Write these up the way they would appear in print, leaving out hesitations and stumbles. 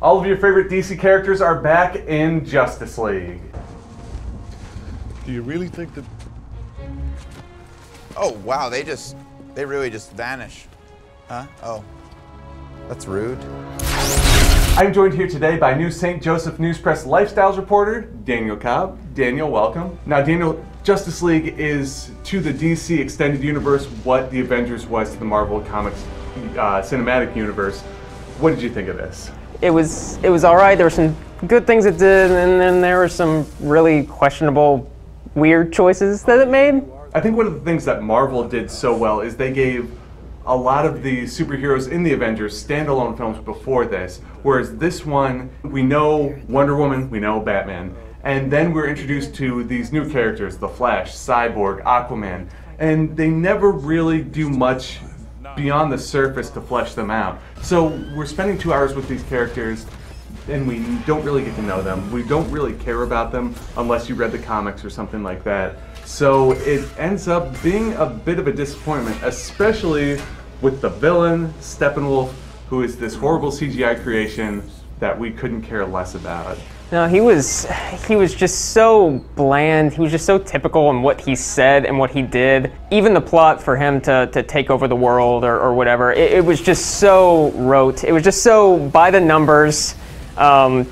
All of your favorite DC characters are back in Justice League. Do you really think that... Oh, wow, they really just vanish. Huh? Oh, that's rude. I'm joined here today by new St. Joseph News Press Lifestyles reporter, Daniel Cobb. Daniel, welcome. Now, Daniel, Justice League is to the DC Extended Universe what the Avengers was to the Marvel Comics cinematic universe. What did you think of this? It was all right. There were some good things it did, and then there were some really questionable, weird choices that it made. I think one of the things that Marvel did so well is they gave a lot of the superheroes in the Avengers standalone films before this, whereas this one, we know Wonder Woman, we know Batman, and then we're introduced to these new characters, The Flash, Cyborg, Aquaman, and they never really do much beyond the surface to flesh them out. So we're spending 2 hours with these characters and we don't really get to know them. We don't really care about them unless you read the comics or something like that. So it ends up being a bit of a disappointment, especially with the villain, Steppenwolf, who is this horrible CGI creation that we couldn't care less about. No, he was just so bland. He was just so typical in what he said and what he did. Even the plot for him to take over the world or whatever, it was just so rote. It was just so by the numbers,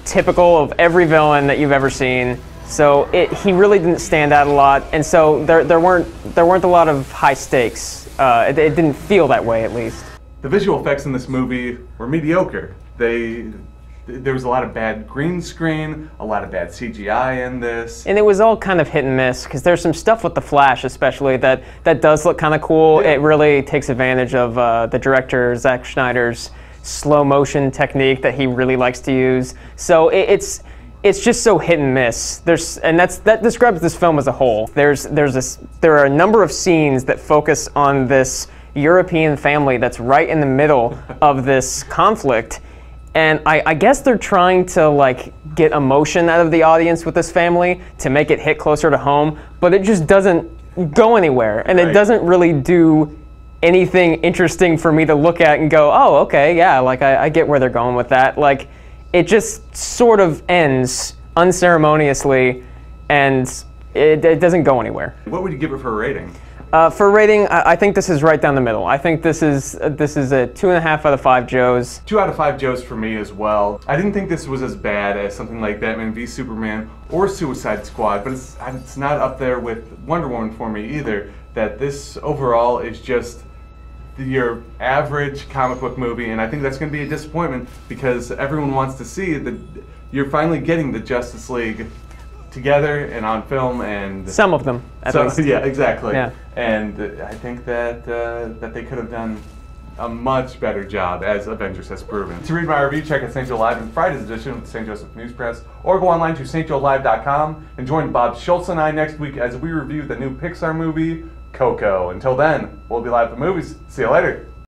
typical of every villain that you've ever seen. So he really didn't stand out a lot, and so there weren't a lot of high stakes. It didn't feel that way, at least. The visual effects in this movie were mediocre. There was a lot of bad green screen, a lot of bad CGI in this. And it was all kind of hit and miss, because there's some stuff with the Flash especially that does look kind of cool. Yeah. It really takes advantage of the director, Zack Snyder's slow motion technique that he really likes to use. So it's just so hit and miss. That describes this film as a whole. There are a number of scenes that focus on this European family that's right in the middle of this conflict. And I guess they're trying to get emotion out of the audience with this family to make it hit closer to home, but it just doesn't go anywhere, and It doesn't really do anything interesting for me to look at and go, oh, okay, yeah, I get where they're going with that. It just sort of ends unceremoniously, and it doesn't go anywhere. What would you give it for a rating? For rating, I think this is right down the middle. I think this is a 2.5 out of 5 Joes. 2 out of 5 Joes for me as well. I didn't think this was as bad as something like Batman v Superman or Suicide Squad, but it's not up there with Wonder Woman for me either. That this overall is just your average comic book movie, and I think that's going to be a disappointment because everyone wants to see that you're finally getting the Justice League together and on film, and some of them at least. Yeah, exactly. Yeah. And I think that they could have done a much better job, as Avengers has proven. To read my review, check out St. Joe Live in Friday's edition of the St. Joseph News Press, or go online to stjoelive.com and join Bob Schultz and I next week as we review the new Pixar movie, Coco. Until then, we'll be live at the movies. See you later.